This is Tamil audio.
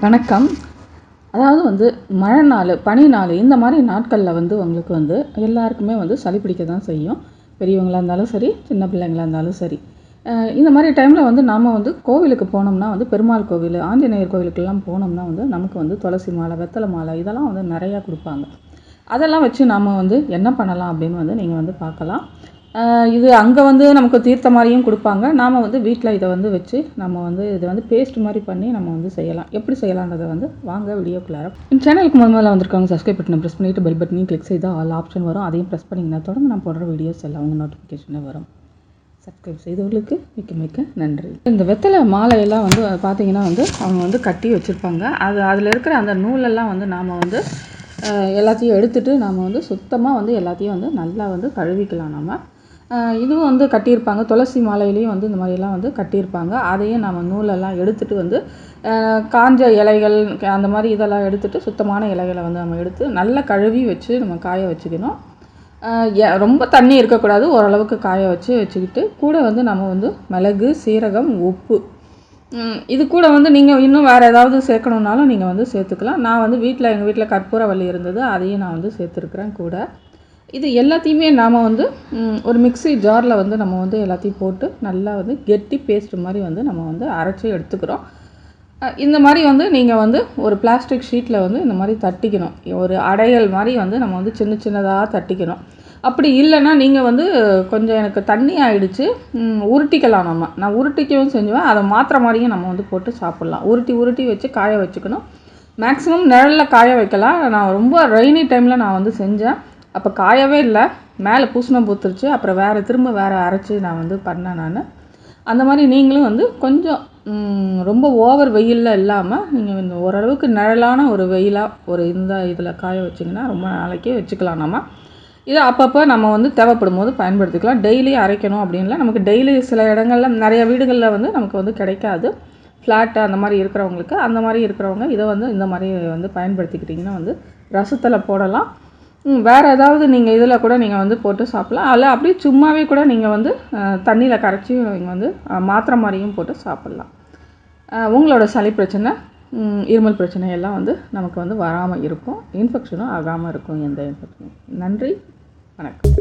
வணக்கம். அதாவது வந்து மழை நாள், பனி நாள் இந்த மாதிரி நாட்களில் வந்து உங்களுக்கு வந்து எல்லாருக்குமே வந்து சளி பிடிக்க தான் செய்யும். பெரியவங்களாக இருந்தாலும் சரி, சின்ன பிள்ளைங்களாக இருந்தாலும் சரி. இந்த மாதிரி டைமில் வந்து நாம் வந்து கோவிலுக்கு போனோம்னா வந்து பெருமாள் கோவில், ஆஞ்சநேயர் கோவிலுக்கெல்லாம் போனோம்னா வந்து நமக்கு வந்து துளசி மாலை, வெத்தலை மாலை இதெல்லாம் வந்து நிறையா கொடுப்பாங்க. அதெல்லாம் வச்சு நாம் வந்து என்ன பண்ணலாம் அப்படின்னு வந்து நீங்கள் வந்து பார்க்கலாம். இது அங்கே வந்து நமக்கு தீர்த்த மாதிரியும் கொடுப்பாங்க. நாம் வந்து வீட்டில் இதை வந்து வச்சு நம்ம வந்து இதை வந்து பேஸ்ட் மாதிரி பண்ணி நம்ம வந்து செய்யலாம். எப்படி செய்யலான்றதை வந்து வாங்க வீடியோக்குள்ளார. சேனலுக்கு முதல்ல வந்திருக்காங்க சப்ஸ்கிரைப் பட்டனை ப்ரெஸ் பண்ணிவிட்டு பெல் பட்டனையும் கிளிக் செய்தால் ஆல் ஆப்ஷன் வரும். அதையும் ப்ரெஸ் பண்ணிங்கன்னா தொடர்ந்து நான் போடுற வீடியோஸ் எல்லாம் உங்கள் நோட்டிஃபிகேஷனே வரும். சப்ஸ்கிரைப் செய்தவர்களுக்கு மிக்க மிக்க நன்றி. இந்த வெத்தலை மாலையெல்லாம் வந்து பார்த்தீங்கன்னா வந்து அவங்க வந்து கட்டி வச்சுருப்பாங்க. அதில் இருக்கிற அந்த நூலெல்லாம் வந்து நாம் வந்து எல்லாத்தையும் எடுத்துகிட்டு நாம் வந்து சுத்தமாக வந்து எல்லாத்தையும் வந்து நல்லா வந்து கழுவிக்கலாம். நம்ம இதுவும் வந்து கட்டியிருப்பாங்க. துளசி மாலையிலையும் வந்து இந்த மாதிரிலாம் வந்து கட்டியிருப்பாங்க. அதையும் நம்ம நூலெல்லாம் எடுத்துகிட்டு வந்து காஞ்ச இலைகள் அந்த மாதிரி இதெல்லாம் எடுத்துகிட்டு சுத்தமான இலைகளை வந்து நம்ம எடுத்து நல்லா கழுவி வச்சு நம்ம காய வச்சுக்கணும். ரொம்ப தண்ணி இருக்கக்கூடாது, ஓரளவுக்கு காய வச்சுக்கிட்டு கூட வந்து நம்ம வந்து மிளகு, சீரகம், உப்பு இது கூட வந்து நீங்கள் இன்னும் வேறு ஏதாவது சேர்க்கணுன்னாலும் நீங்கள் வந்து சேர்த்துக்கலாம். நான் வந்து எங்கள் வீட்டில் கற்பூரவல்லி இருந்தது, அதையும் நான் வந்து சேர்த்துருக்குறேன் கூட. இது எல்லாத்தையுமே நாம் வந்து ஒரு மிக்ஸி ஜாரில் வந்து நம்ம வந்து எல்லாத்தையும் போட்டு நல்லா வந்து கெட்டி பேஸ்ட் மாதிரி வந்து நம்ம வந்து அரைச்சி எடுத்துக்கிறோம். இந்த மாதிரி வந்து நீங்கள் வந்து ஒரு பிளாஸ்டிக் ஷீட்டில் வந்து இந்த மாதிரி தட்டிக்கணும். ஒரு அடையல் மாதிரி வந்து நம்ம வந்து சின்ன சின்னதாக தட்டிக்கணும். அப்படி இல்லைன்னா நீங்கள் வந்து கொஞ்சம் எனக்கு தண்ணி ஆகிடுச்சு உருட்டிக்கலாம். நான் உருட்டிக்கவும் செஞ்சுவேன், அதை மாத்திரை மாதிரியும் நம்ம வந்து போட்டு சாப்பிட்லாம். உருட்டி வச்சு காய வச்சுக்கணும். மேக்ஸிமம் நிழலில் காய வைக்கலாம். நான் ரொம்ப ரெய்னி டைமில் நான் வந்து செஞ்சேன். அப்போ காயவே இல்லை, மேலே பூசணம் பூத்துருச்சு. அப்புறம் திரும்ப வேறு அரைச்சி நான் வந்து பண்ணேன். நான் அந்த மாதிரி நீங்களும் வந்து கொஞ்சம் ரொம்ப ஓவர் வெயிலில் இல்லாமல் நீங்கள் இந்த ஓரளவுக்கு நிழலான ஒரு வெயிலாக இந்த இதில் காய வச்சிங்கன்னா ரொம்ப நாளைக்கே வச்சுக்கலாம். நம்ம இதை அப்பப்போ நம்ம வந்து தேவைப்படும் போது பயன்படுத்திக்கலாம். டெய்லி அரைக்கணும் அப்படின்லாம் நமக்கு டெய்லி சில இடங்களில் நிறைய வீடுகளில் வந்து நமக்கு வந்து கிடைக்காது. ஃப்ளாட்டு அந்த மாதிரி இருக்கிறவங்க இதை வந்து இந்த மாதிரி வந்து பயன்படுத்திக்கிட்டிங்கன்னா வந்து ரசத்தில் போடலாம். வேறு ஏதாவது நீங்கள் இதில் கூட நீங்கள் வந்து போட்டு சாப்பிட்லாம். அதில் அப்படியே சும்மாவே கூட நீங்கள் வந்து தண்ணியில் கரைச்சி நீங்கள் வந்து மாத்திரை மாதிரியும் போட்டு சாப்பிட்லாம். உங்களோட சளி பிரச்சனை, இருமல் பிரச்சனை எல்லாம் வந்து நமக்கு வந்து வராமல் இருக்கும். இன்ஃபெக்ஷனும் ஆகாமல் இருக்கும். எந்த இன்ஃபெக்ஷனும். நன்றி, வணக்கம்.